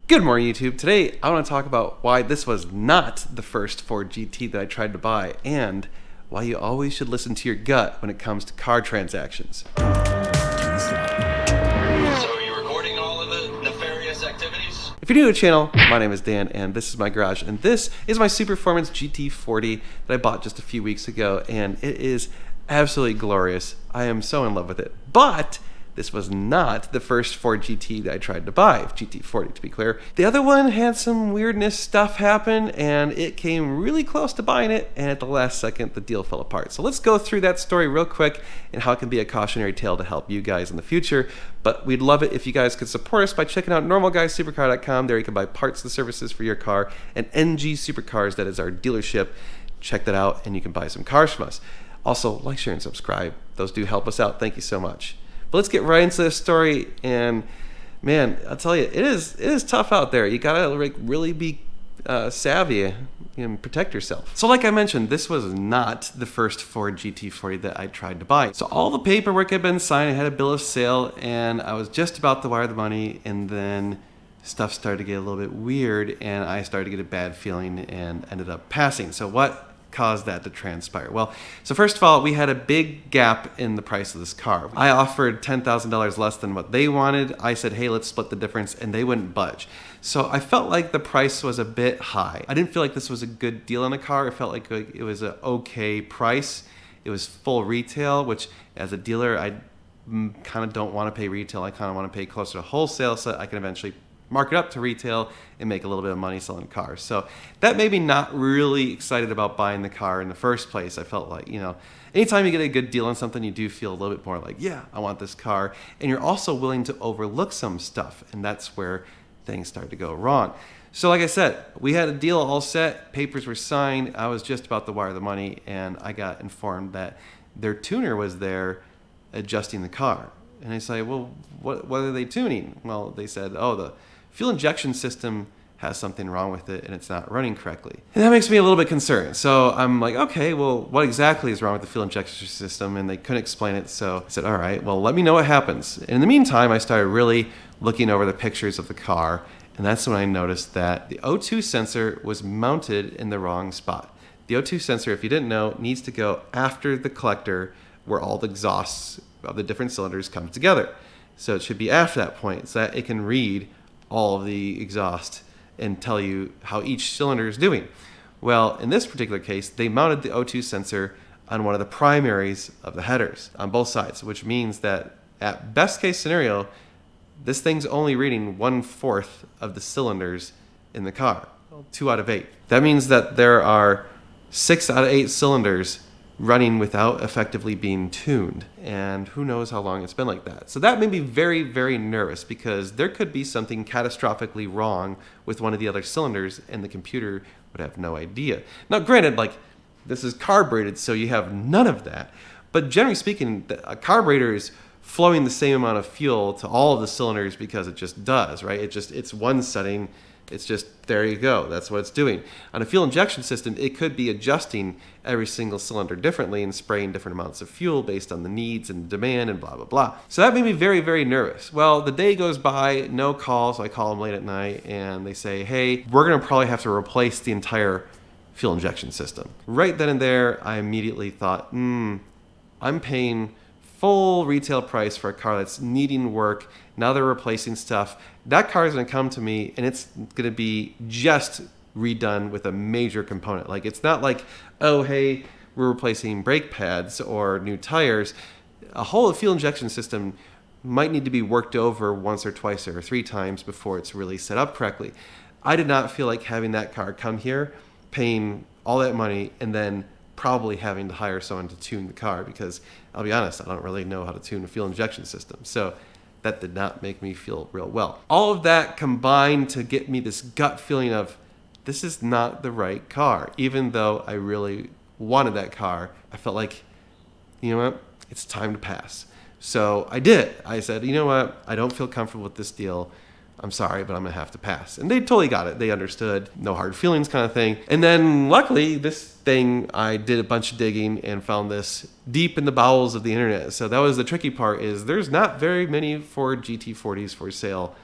Good morning, YouTube. Today, I want to talk about why this was not the first Ford GT that I tried to buy, and why you always should listen to your gut when it comes to car transactions. So are you recording all of the nefarious activities? If you're new to the channel, my name is Dan, and this is my garage, and this is my Superperformance GT40 that I bought just a few weeks ago, and it is absolutely glorious. I am so in love with it, but this was not the first Ford GT that I tried to buy, GT40 to be clear. The other one had some weirdness stuff happen, and it came really close to buying it, and at the last second, the deal fell apart. So let's go through that story real quick and how it can be a cautionary tale to help you guys in the future. But we'd love it if you guys could support us by checking out normalguysupercar.com. There you can buy parts and services for your car, and NG Supercars, that is our dealership. Check that out, and you can buy some cars from us. Also, like, share, and subscribe. Those do help us out. Thank you so much. But let's get right into this story, and man, I'll tell you, it is tough out there. You gotta like really be savvy and protect yourself. So like I mentioned, this was not the first Ford GT40 that I tried to buy. So all the paperwork had been signed, I had a bill of sale, and I was just about to wire the money, and then stuff started to get a little bit weird, and I started to get a bad feeling and ended up passing. So what caused that to transpire? Well, so first of all, we had a big gap in the price of this car. I offered $10,000 less than what they wanted. I said, hey, let's split the difference, and they wouldn't budge. So I felt like the price was a bit high. I didn't feel like this was a good deal on the car. I felt like it was an okay price. It was full retail, which as a dealer, I kind of don't want to pay retail. I kind of want to pay closer to wholesale so that I can eventually mark it up to retail and make a little bit of money selling cars. So that made me not really excited about buying the car in the first place. I felt like, anytime you get a good deal on something, you do feel a little bit more like, yeah, I want this car. And you're also willing to overlook some stuff. And that's where things started to go wrong. So like I said, we had a deal all set. Papers were signed. I was just about to wire the money. And I got informed that their tuner was there adjusting the car. And I say, well, what are they tuning? Well, they said, oh, the fuel injection system has something wrong with it and it's not running correctly. And that makes me a little bit concerned. So I'm like, okay, well, what exactly is wrong with the fuel injection system? And they couldn't explain it. So I said, all right, well, let me know what happens. And in the meantime, I started really looking over the pictures of the car. And that's when I noticed that the O2 sensor was mounted in the wrong spot. The O2 sensor, if you didn't know, needs to go after the collector where all the exhausts of the different cylinders come together. So it should be after that point so that it can read all of the exhaust and tell you how each cylinder is doing. Well, in this particular case, they mounted the O2 sensor on one of the primaries of the headers on both sides, which means that at best case scenario, this thing's only reading 1/4 of the cylinders in the car, 2 out of 8. That means that there are 6 out of 8 cylinders running without effectively being tuned. And who knows how long it's been like that. So that made me very, very nervous because there could be something catastrophically wrong with one of the other cylinders and the computer would have no idea. Now, granted, this is carbureted, so you have none of that. But generally speaking, a carburetor is flowing the same amount of fuel to all of the cylinders because it just does, right? It's one setting. It's just, there you go. That's what it's doing. On a fuel injection system, it could be adjusting every single cylinder differently and spraying different amounts of fuel based on the needs and demand and blah, blah, blah. So that made me very, very nervous. Well, the day goes by, no call, so I call them late at night, and they say, hey, we're going to probably have to replace the entire fuel injection system. Right then and there, I immediately thought, I'm paying full retail price for a car that's needing work. Now they're replacing stuff. That car is going to come to me and it's going to be just redone with a major component. Like, it's not like, oh, hey, we're replacing brake pads or new tires. A whole fuel injection system might need to be worked over once or twice or 3 times before it's really set up correctly. I did not feel like having that car come here, paying all that money, and then probably having to hire someone to tune the car, because I'll be honest, I don't really know how to tune a fuel injection system. So that did not make me feel real well. All of that combined to get me this gut feeling of this is not the right car. Even though I really wanted that car, I felt like, you know what, it's time to pass. So I did. I said, you know what, I don't feel comfortable with this deal. I'm sorry, but I'm going to have to pass. And they totally got it. They understood. No hard feelings kind of thing. And then luckily, this thing, I did a bunch of digging and found this deep in the bowels of the internet. So that was the tricky part, is there's not very many Ford GT40s for sale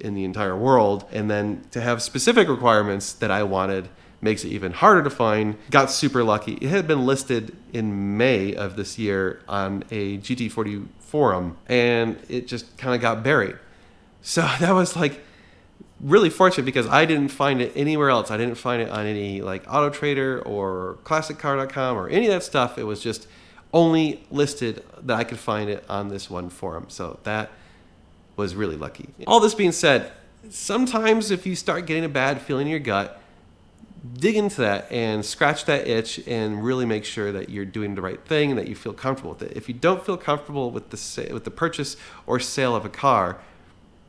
in the entire world. And then to have specific requirements that I wanted makes it even harder to find. Got super lucky. It had been listed in May of this year on a GT40 forum, and it just kind of got buried. So that was like really fortunate because I didn't find it anywhere else. I didn't find it on any like Auto Trader or ClassicCar.com or any of that stuff. It was just only listed that I could find it on this one forum. So that was really lucky. All this being said, sometimes if you start getting a bad feeling in your gut, dig into that and scratch that itch and really make sure that you're doing the right thing and that you feel comfortable with it. If you don't feel comfortable with the purchase or sale of a car,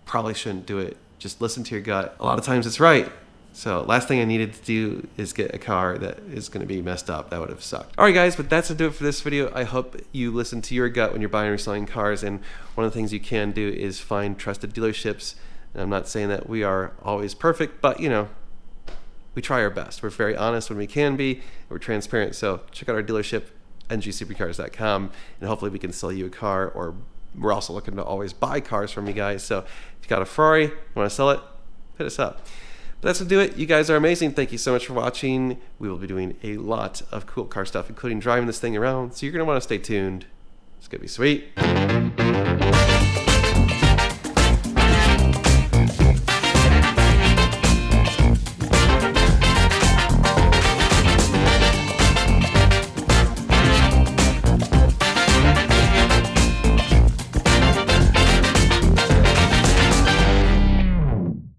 probably shouldn't do it. Just listen to your gut. A lot of times it's right. So last thing I needed to do is get a car that is going to be messed up. That would have sucked. All right, guys, but that's going to do it for this video. I hope you listen to your gut when you're buying or selling cars. And one of the things you can do is find trusted dealerships. And I'm not saying that we are always perfect, but, you know, we try our best. We're very honest when we can be. We're transparent. So check out our dealership, ngsupercars.com, and hopefully we can sell you a car. Or we're also looking to always buy cars from you guys. So if you got a Ferrari, you want to sell it, hit us up. But that's going to do it. You guys are amazing. Thank you so much for watching. We will be doing a lot of cool car stuff, including driving this thing around. So you're going to want to stay tuned. It's going to be sweet.